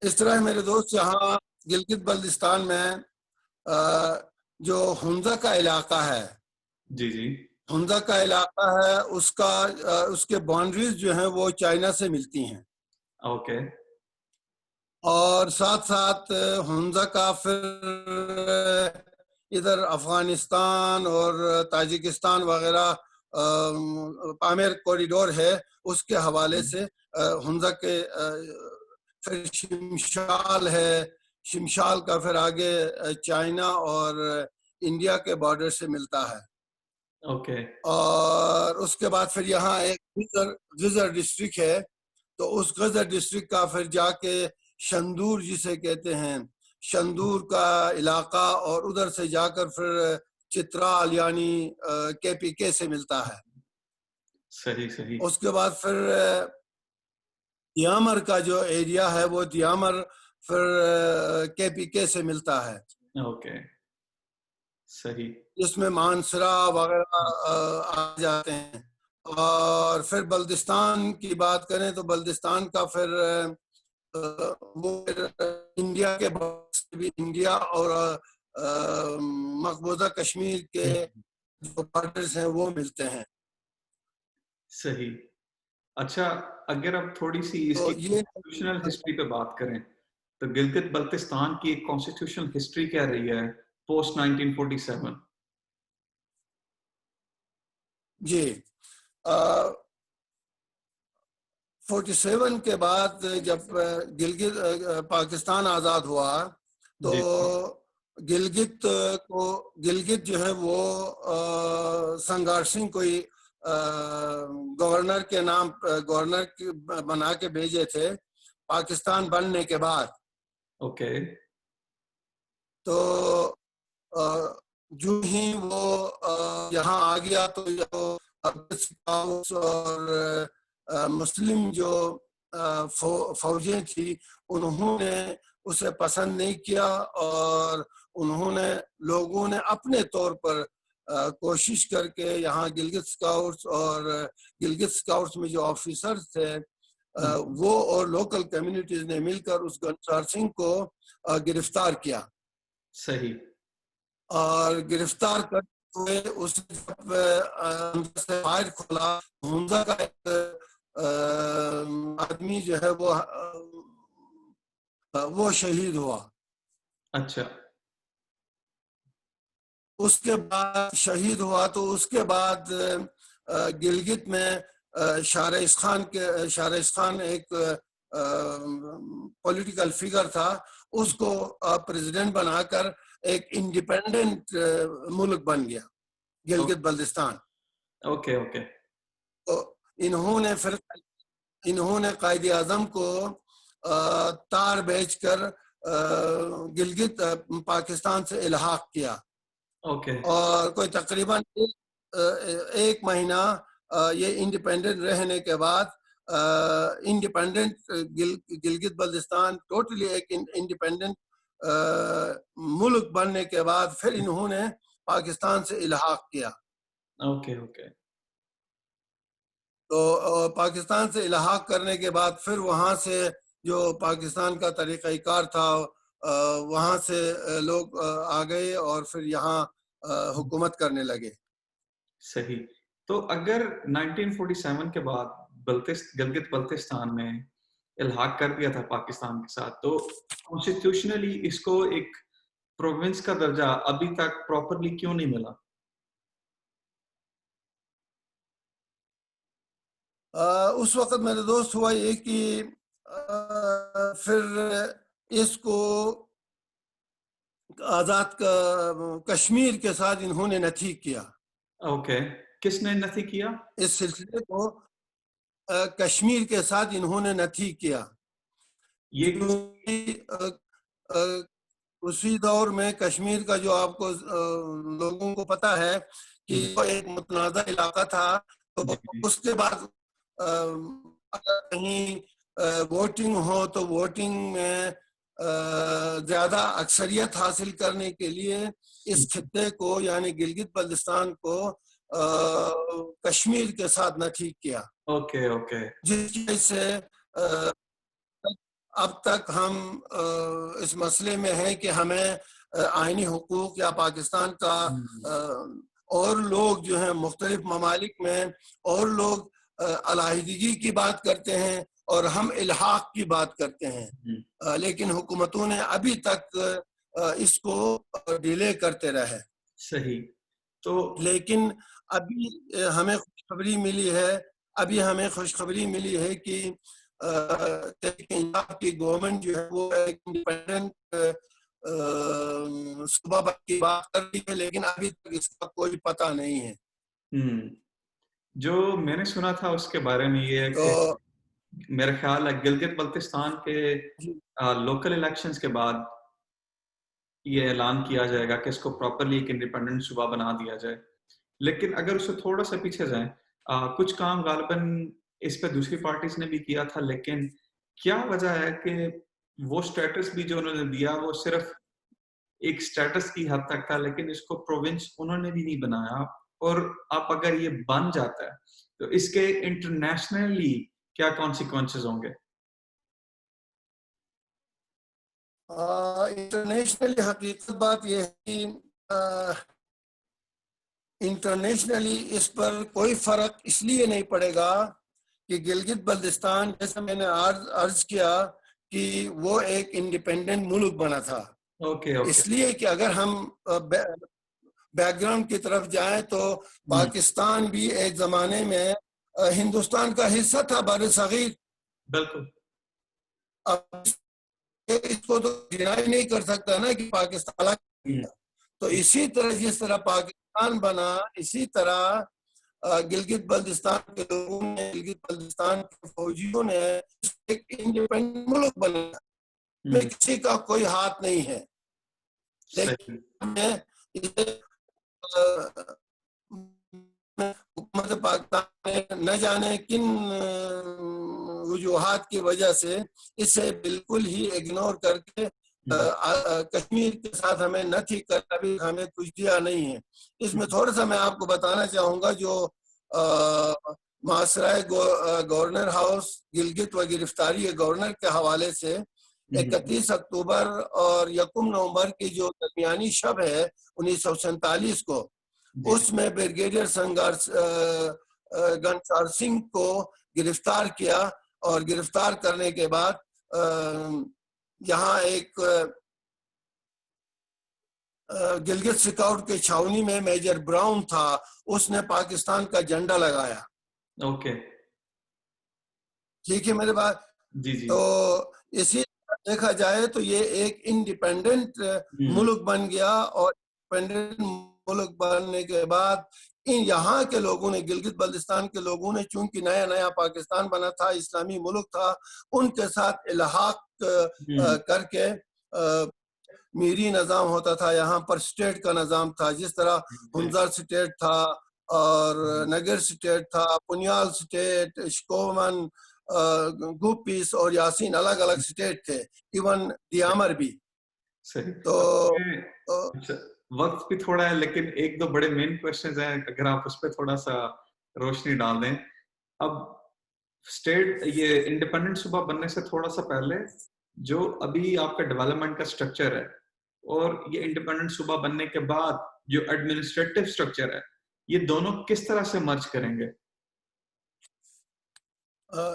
اس طرح میرے دوست یہاں گلگت بلتستان میں جو ہنزا کا علاقہ ہے، جی جی ہنزا کا علاقہ ہے، اس کے باؤنڈریز جو ہیں وہ چائنا سے ملتی ہیں، اوکے اور ساتھ ساتھ ہنزا کا پھر ادھر افغانستان اور تاجکستان وغیرہ پامیر کوریڈور ہے، اس کے حوالے سے ہنزا کے پھر شمشال ہے، شمشال کا پھر آگے چائنا اور انڈیا کے بارڈر سے ملتا ہے. اوکے اور اس کے بعد پھر یہاں ایک غزر ڈسٹرکٹ ہے، تو اس غزر ڈسٹرکٹ کا پھر جا کے شندور جسے کہتے ہیں، شندور کا علاقہ، اور ادھر سے جا کر پھر چترال یعنی کے پی کے سے ملتا ہے. صحیح صحیح. اس کے بعد پھر دیامر کا جو ایریا ہے وہ دیامر پھر کے پی کے سے ملتا ہے. اوکے صحیح. اس میں مانسرا وغیرہ آ جاتے ہیں. اور پھر بلتستان کی بات کریں تو بلتستان کا پھر وہ انڈیا کے بھی، انڈیا اور مقبوضہ کشمیر کے جو بارڈرز ہیں وہ ملتے ہیں. صحیح. اچھا اگر اب تھوڑی سی اس کی کانسٹیٹیوشنل ہسٹری پہ بات کریں تو گلگت بلتستان کی ایک کانسٹیٹیوشنل ہسٹری کیا رہی ہے پوسٹ 1947؟ جی 47 کے بعد جب گلگت پاکستان آزاد ہوا تو گلگت جو ہے وہ سنگار سنگھ کوئی گورنر کے نام گورنر بنا کے بھیجے تھے پاکستان بننے کے بعد. اوکے. تو جو ہی وہ یہاں آ گیا تو اور مسلم جو فوجیں تھی انہوں نے اسے پسند نہیں کیا، اور انہوں نے لوگوں نے اپنے طور پر کوشش کر کے یہاں گلگت اسکاؤٹس اور گلگت اسکاؤٹس میں جو آفیسرز تھے وہ اور لوکل کمیونٹیز نے مل کر اس گنسار سنگھ کو گرفتار کیا. صحیح. اور گرفتار کرتے ہوئے اس جب اندر سے فائر کھولا، ہنزا کا ایک آدمی جو ہے وہ شہید ہوا. اچھا. اس کے بعد شہید ہوا تو اس کے بعد گلگت میں شارس خان ایک پولیٹیکل فگر تھا، اس کو پریزیڈنٹ بنا کر ایک انڈیپینڈنٹ ملک بن گیا گلگت بلتستان. Okay okay. تو انہوں نے قائد اعظم کو تار بیچ کر گلگت پاکستان سے الحاق کیا. اور کوئی تقریباً ایک مہینہ یہ انڈیپینڈنٹ رہنے کے بعد انڈیپینڈنٹ گلگت بلتستان ٹوٹلی ایک انڈیپینڈنٹ ملک بننے کے بعد پھر انہوں نے پاکستان سے الحاق کیا. Okay okay. تو پاکستان سے الحاق کرنے کے بعد پھر وہاں سے جو پاکستان کا طریقہ کار تھا وہاں سے لوگ آ گئے اور پھر یہاں حکومت کرنے لگے. صحیح. تو اگر 1947 کے بعد گلگت بلتستان میں الحاق کر دیا تھا پاکستان کے ساتھ، تو کانسٹیٹیوشنلی اس کو ایک پروونس کا درجہ ابھی تک پراپرلی کیوں نہیں ملا؟ اس وقت میرے دوست ہوا یہ کہ پھر اس کو آزاد کشمیر کے ساتھ انہوں نے نتھی کیا. اوکے. کس نے نتھی کیا؟ اس سلسلے کو کشمیر کے ساتھ انہوں نے نتھی کیا. اسی دور میں کشمیر کا جو آپ کو لوگوں کو پتا ہے کہ وہ ایک متنازع علاقہ تھا، تو اس کے بعد اگر کہیں ووٹنگ ہو تو ووٹنگ میں زیادہ اکثریت حاصل کرنے کے لیے اس خطے کو یعنی گلگت بلتستان کو کشمیر کے ساتھ نہ ٹھیک کیا. Okay okay. جس وجہ سے اب تک ہم اس مسئلے میں ہیں کہ ہمیں آئینی حقوق یا پاکستان کا اور لوگ جو ہیں مختلف ممالک میں اور لوگ علیحدگی کی بات کرتے ہیں اور ہم الحاق کی بات کرتے ہیں، لیکن حکومتوں نے ابھی تک اس کو ڈیلے کرتے رہے. صحیح. تو لیکن ابھی ہمیں خوشخبری ملی ہے کہ پنجاب کی گورنمنٹ جو ہے وہ ایک انڈیپینڈنٹ صوبہ کی بات کر رہی ہے، لیکن ابھی تک اس کا کوئی پتہ نہیں ہے. جو میں نے سنا تھا اس کے بارے میں یہ ہے کہ میرا خیال ہے گلگت بلتستان کے لوکل الیکشنز کے بعد یہ اعلان کیا جائے گا کہ اس کو پراپرلی ایک انڈیپینڈنٹ صوبہ بنا دیا جائے. لیکن اگر اس سے تھوڑا سا پیچھے جائیں، کچھ کام غالباً اس پہ دوسری پارٹیز نے بھی کیا تھا، لیکن کیا وجہ ہے کہ وہ سٹیٹس بھی جو انہوں نے دیا وہ صرف ایک سٹیٹس کی حد تک تھا، لیکن اس کو پروونس انہوں نے بھی نہیں بنایا. اور اب اگر یہ بن جاتا ہے تو اس کے انٹرنیشنلی کیا کانسیکوینسز ہوں گے؟ انٹرنیشنلی حقیقت بات یہ ہے کہ انٹرنیشنلی اس پر کوئی فرق اس لیے نہیں پڑے گا کہ گلگت بلتستان جیسا میں نے عرض کیا کہ وہ ایک انڈیپینڈنٹ ملک بنا تھا. اس لیے کہ اگر ہم بیک گراؤنڈ کی طرف جائیں تو پاکستان بھی ایک زمانے میں ہندوستان کا حصہ تھا بر صغیر. بالکل. اب اس کو تو ڈینائی نہیں کر سکتا نا کہ پاکستان الگ. تو اسی طرح جس طرح پاکستان بنا، اسی طرح گلگت بلتستان کے لوگوں نے، گلگت بلتستان کے فوجیوں نے ایک انڈیپینڈنٹ ملک بنایا. میں کسی کا کوئی ہاتھ نہیں ہے، لیکن حکومت پاکستان نے نہ جانے کن وجوہات کی وجہ سے اسے بالکل ہی اگنور کر کے کشمیر کے ساتھ ہمیں نہ ٹھیک کر ابھی ہمیں کچھ دیا نہیں ہے. اس میں تھوڑا سا میں آپ کو بتانا چاہوں گا جو محاصرہ گورنر ہاؤس گلگت و گرفتاری گورنر کے حوالے سے 31 اکتوبر اور 1 نومبر کی جو درمیانی شب ہے 1947 کو، اس میں بریگیڈیئر گنسار سنگھ کو گرفتار کیا، اور گرفتار کرنے کے بعد یہاں ایک گلگت سکاؤٹ کے چھاونی میں میجر براؤن تھا، اس نے پاکستان کا جھنڈا لگایا. ٹھیک ہے میرے بات؟ تو اسی دیکھا جائے تو یہ ایک انڈیپینڈنٹ ملک بن گیا، اور انڈیپینڈنٹ ملک بننے کے بعد یہاں کے لوگوں نے، گلگت بلتستان کے لوگوں نے، چونکہ نیا نیا پاکستان بنا تھا، اسلامی ملک تھا، ان کے ساتھ الحاق کر کے میری نظام ہوتا تھا. یہاں پر سٹیٹ کا نظام تھا، جس طرح ہنزر سٹیٹ تھا اور نگر سٹیٹ تھا، پنیال سٹیٹ، شکومن، گوپیس اور یاسین الگ الگ سٹیٹ تھے، ایون دیامر بھی. تو وقت بھی تھوڑا ہے، لیکن ایک دو بڑے مین کوشچنز ہیں، اگر آپ اس پہ تھوڑا سا روشنی ڈال دیں. اب اسٹیٹ یہ انڈیپینڈنٹ صوبہ بننے سے تھوڑا سا پہلے جو ابھی آپ کا ڈیولپمنٹ کا سٹرکچر ہے اور یہ انڈیپینڈنٹ صوبہ بننے کے بعد جو ایڈمنسٹریٹو سٹرکچر ہے، یہ دونوں کس طرح سے مرج کریں گے؟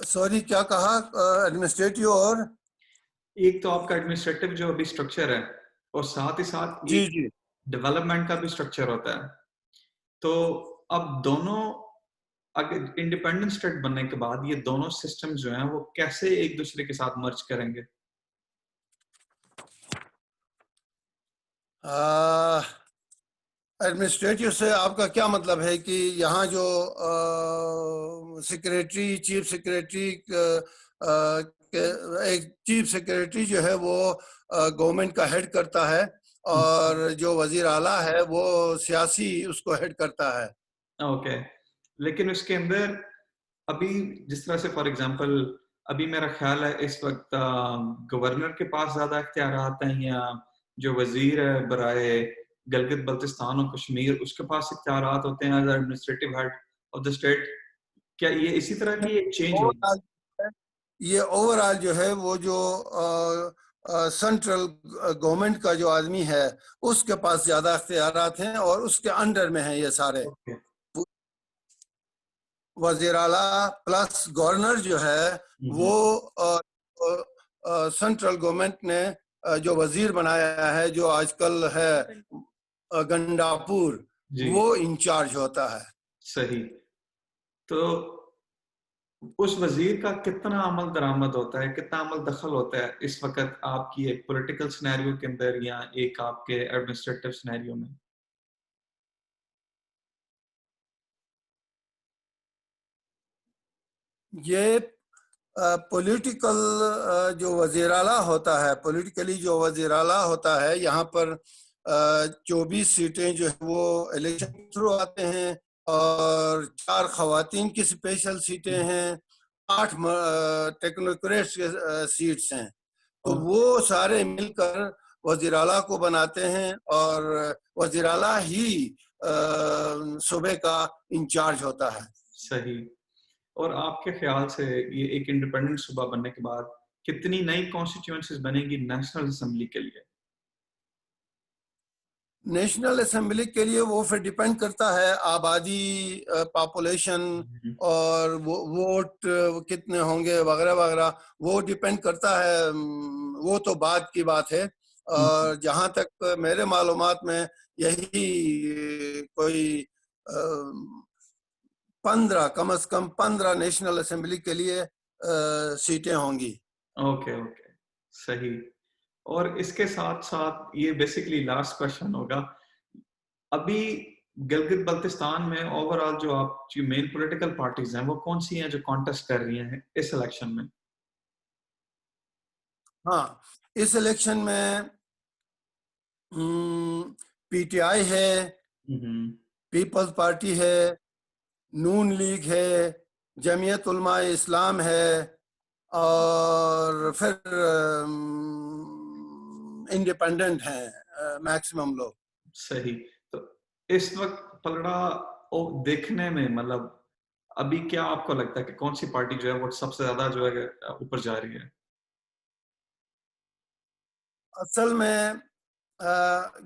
سوری کیا کہا؟ ایڈمنسٹریٹو اور ایک تو آپ کا ایڈمنسٹریٹو جو ابھی سٹرکچر ہے، اور ساتھ ہی ساتھ ڈیولپمنٹ کا بھی سٹرکچر ہوتا ہے. تو اب دونوں اگر انڈیپینڈنٹ اسٹیٹ بننے کے بعد یہ دونوں سسٹم جو ہیں وہ کیسے ایک دوسرے کے ساتھ مرج کریں گے؟ ایڈمنسٹریٹو سے آپ کا کیا مطلب ہے کہ یہاں جو سیکریٹری، چیف سیکریٹری، ایک چیف سیکریٹری جو ہے وہ گورنمنٹ کا ہیڈ کرتا ہے، اور جو وزیر اعلیٰ ہے وہ سیاسی اس کو ہیڈ کرتا ہے. اوکے. لیکن اس کے اندر ابھی جس طرح سے فار ایگزامپل ابھی میرا خیال ہے اس وقت گورنر کے پاس زیادہ اختیارات ہیں، یا جو وزیر ہے برائے گلگت بلتستان اور کشمیر اس کے پاس اختیارات ہوتے ہیں as administrative head of the state. کیا یہ اسی طرح کی ایک چینج ہوگی؟ یہ اوور آل جو ہے وہ جو سینٹرل گورنمنٹ کا جو آدمی ہے اس کے پاس زیادہ اختیارات ہیں اور اس کے انڈر میں ہیں یہ سارے. وزیر اعلیٰ پلس گورنر جو ہے وہ سینٹرل گورنمنٹ نے جو وزیر بنایا ہے جو آج کل ہے گنڈاپور وہ انچارج ہوتا ہے. صحیح. تو اس وزیر کا کتنا عمل درآمد ہوتا ہے, کتنا عمل دخل ہوتا ہے اس وقت آپ کی ایک پولیٹیکل سینیریو کے اندر یا ایک آپ کے ایڈمنسٹریٹو سینیریو میں؟ یہ پولیٹیکل جو وزیر اعلیٰ ہوتا ہے, پولیٹیکلی جو وزیر اعلیٰ ہوتا ہے, یہاں پر 24 سیٹیں جو ہے وہ الیکشن تھرو آتے ہیں اور 4 خواتین کی اسپیشل سیٹیں ہیں, 8 ٹیکنوکریٹس کے سیٹس ہیں. تو وہ سارے مل کر وزیر اعلیٰ کو بناتے ہیں اور وزیر اعلیٰ ہی صوبے کا انچارج ہوتا ہے. صحیح. اور آپ کے خیال سے یہ ایک انڈیپینڈنٹ صوبہ بننے کے بعد کتنی نئی کانسٹیٹیوئنسیز بنے گی نیشنل اسمبلی کے لیے؟ نیشنل اسمبلی کے لیے وہ پھر ڈیپینڈ کرتا ہے آبادی, پاپولیشن اور ووٹ کتنے ہوں گے وغیرہ وغیرہ, وہ ڈیپینڈ کرتا ہے. وہ تو بعد کی بات ہے. اور جہاں تک میرے معلومات میں یہی کوئی 15 کم از کم 15 نیشنل اسمبلی کے لیے سیٹیں ہوں گی. اوکے صحیح. اور اس کے ساتھ ساتھ یہ بیسیکلی لاسٹ کوشچن ہوگا, ابھی گلگت بلتستان میں اوور آل جو آپ کی مین پولیٹیکل پارٹیز ہیں وہ کون سی ہیں جو کانٹیسٹ کر رہی ہیں اس الیکشن میں؟ ہاں, اس الیکشن میں پی ٹی آئی ہے, پیپلز پارٹی ہے, نون لیگ ہے, جمعیت علماء اسلام ہے, اور پھر انڈیپینڈنٹ ہیں میکسیمم لوگ. صحیح. تو اس وقت پلڑا دیکھنے میں مطلب ابھی کیا آپ کو لگتا ہے کہ کون سی پارٹی جو ہے وہ سب سے زیادہ جو ہے اوپر جا رہی ہے؟ اصل میں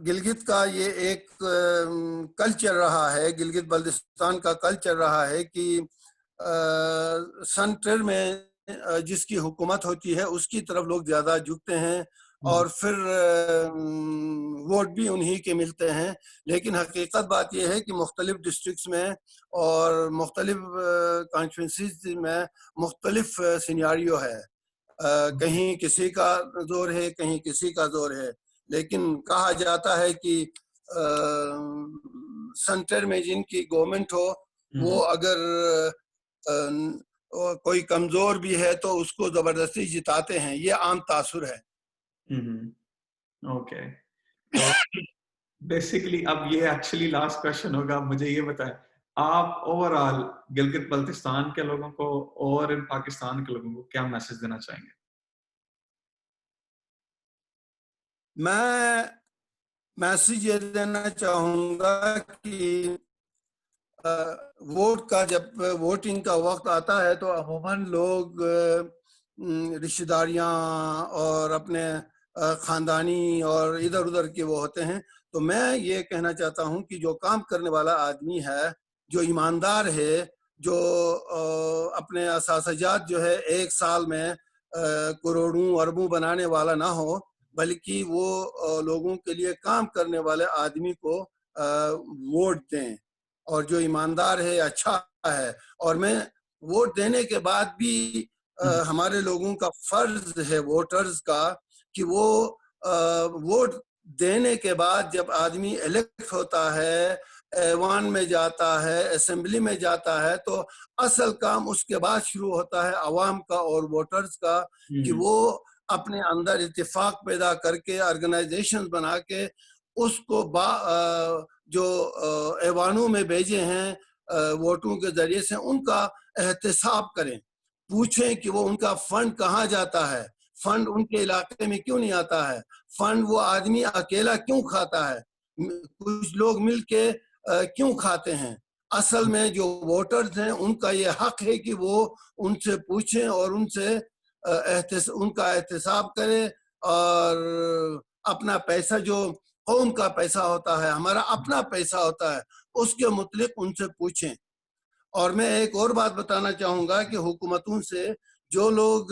گلگت کا یہ ایک کلچر رہا ہے, گلگت بلتستان کا کلچر رہا ہے کہ سینٹر میں جس کی حکومت ہوتی ہے اس کی طرف لوگ زیادہ جھکتے ہیں اور پھر ووٹ بھی انہی کے ملتے ہیں. لیکن حقیقت بات یہ ہے کہ مختلف ڈسٹرکٹس میں اور مختلف کانسٹیٹوئنسیز میں مختلف سینیاریو ہے. کہیں کسی کا زور ہے, کہیں کسی کا زور ہے, لیکن کہا جاتا ہے کہ سینٹر میں جن کی گورنمنٹ ہو وہ اگر کوئی کمزور بھی ہے تو اس کو زبردستی جتاتے ہیں. یہ عام تاثر ہے. اوکے. بیسیکلی اب یہ ایکچولی لاسٹ کوشچن ہوگا, مجھے یہ بتائیں آپ اوور آل گلگت بلتستان کے لوگوں کو اور پاکستان کے لوگوں کو کیا میسج دینا چاہیں گے؟ میں میسج یہ دینا چاہوں گا کہ ووٹ کا جب ووٹنگ کا وقت آتا ہے تو عموماً لوگ رشتہ داریاں اور اپنے خاندانی اور ادھر ادھر کے وہ ہوتے ہیں. تو میں یہ کہنا چاہتا ہوں کہ جو کام کرنے والا آدمی ہے, جو ایماندار ہے, جو اپنے اثاثجات جو ہے ایک سال میں کروڑوں اربوں بنانے والا نہ ہو, بلکہ وہ لوگوں کے لیے کام کرنے والے آدمی کو ووٹ دیں, اور جو ایماندار ہے اچھا ہے. اور میں ووٹ دینے کے بعد بھی ہمارے لوگوں کا فرض ہے ووٹرز کا کہ وہ ووٹ دینے کے بعد جب آدمی الیکٹ ہوتا ہے, ایوان میں جاتا ہے, اسمبلی میں جاتا ہے, تو اصل کام اس کے بعد شروع ہوتا ہے عوام کا اور ووٹرز کا, کہ وہ اپنے اندر اتفاق پیدا کر کے آرگنائزیشن بنا کے اس کو جو ایوانوں میں بھیجے ہیں ووٹوں کے ذریعے سے ان کا احتساب کریں, پوچھیں کہ وہ ان کا فنڈ کہاں جاتا ہے, فنڈ ان کے علاقے میں کیوں نہیں آتا ہے, فنڈ وہ آدمی اکیلا کیوں کھاتا ہے, کچھ لوگ مل کے کیوں کھاتے ہیں. اصل میں جو ووٹرز ہیں ان کا یہ حق ہے کہ وہ ان سے پوچھیں اور ان سے ان کا احتساب کرے اور اپنا پیسہ جو قوم کا پیسہ ہوتا ہے, ہمارا اپنا پیسہ ہوتا ہے, اس کے متعلق ان سے پوچھیں. اور میں ایک اور بات بتانا چاہوں گا کہ حکومتوں سے جو لوگ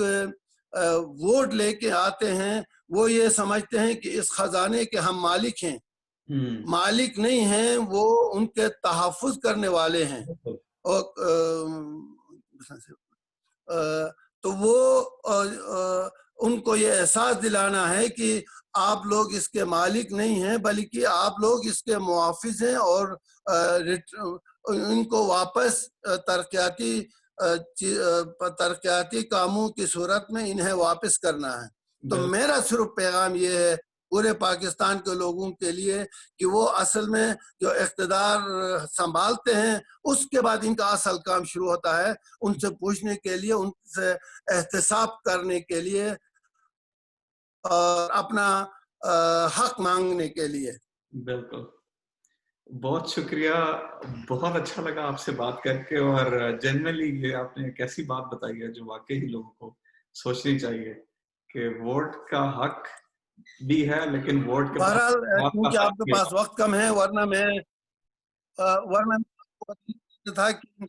ووٹ لے کے آتے ہیں وہ یہ سمجھتے ہیں کہ اس خزانے کے ہم مالک ہیں. مالک نہیں ہیں, وہ ان کے تحفظ کرنے والے ہیں. اور تو وہ ان کو یہ احساس دلانا ہے کہ آپ لوگ اس کے مالک نہیں ہیں بلکہ آپ لوگ اس کے محافظ ہیں, اور ان کو واپس ترقیاتی کاموں کی صورت میں انہیں واپس کرنا ہے. تو میرا صرف پیغام یہ ہے پورے پاکستان کے لوگوں کے لیے کہ وہ اصل میں جو اقتدار سنبھالتے ہیں اس کے بعد ان کا اصل کام شروع ہوتا ہے, ان سے پوچھنے کے لیے, ان سے احتساب کرنے کے لیے اور اپنا حق مانگنے کے لیے. بالکل, بہت شکریہ, بہت اچھا لگا آپ سے بات کر کے, اور جنرلی یہ آپ نے ایک ایسی بات بتائی ہے جو واقعی لوگوں کو سوچنی چاہیے کہ ووٹ کا حق بھی ہے, لیکن ووٹ کے بہرحال کیونکہ آپ کے پاس وقت کم ہے, ورنہ تھا کہ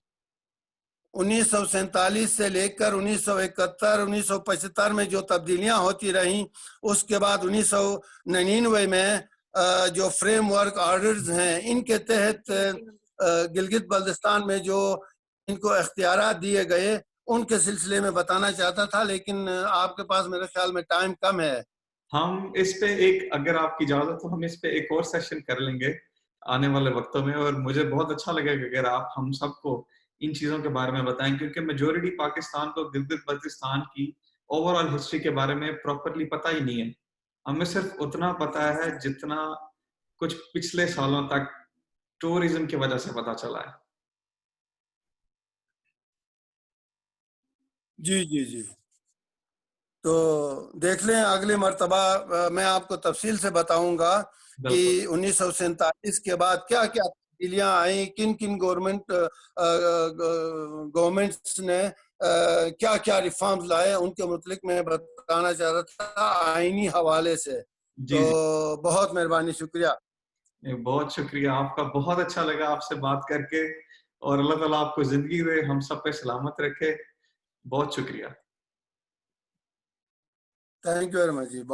1947 سے لے کر 1971 1975 میں جو تبدیلیاں ہوتی رہیں, اس کے بعد 1999 میں جو فریم ورک آرڈرز ہیں ان کے تحت گلگت بلتستان میں جو ان کو اختیارات دیے گئے ان کے سلسلے میں بتانا چاہتا تھا, لیکن آپ کے پاس میرے خیال میں ٹائم کم ہے. ہم اس پہ اگر آپ کی اجازت تو ہم اس پہ ایک اور سیشن کر لیں گے آنے والے وقتوں میں, اور مجھے بہت اچھا لگے گا اگر آپ ہم سب کو ان چیزوں کے بارے میں بتائیں, کیونکہ میجورٹی پاکستان کو گلگت بلتستان کی اوور آل ہسٹری کے بارے میں پراپرلی پتہ ہی نہیں ہے. ہمیں صرف اتنا پتہ ہے جتنا کچھ پچھلے سالوں تک ٹورزم کی وجہ سے پتہ چلا ہے. جی تو دیکھ لیں, اگلی مرتبہ میں آپ کو تفصیل سے بتاؤں گا کہ 1947 کے بعد کیا کیا تبدیلیاں آئیں, کن کن گورنمنٹس نے کیا کیا ریفارمز لائے, ان کے متعلق میں بتانا چاہ رہا تھا آئینی حوالے سے. تو بہت مہربانی, شکریہ. بہت شکریہ آپ کا, بہت اچھا لگا آپ سے بات کر کے, اور اللہ تعالیٰ آپ کو زندگی دے, ہم سب پہ سلامت رکھے. بہت شکریہ. Thank you very much.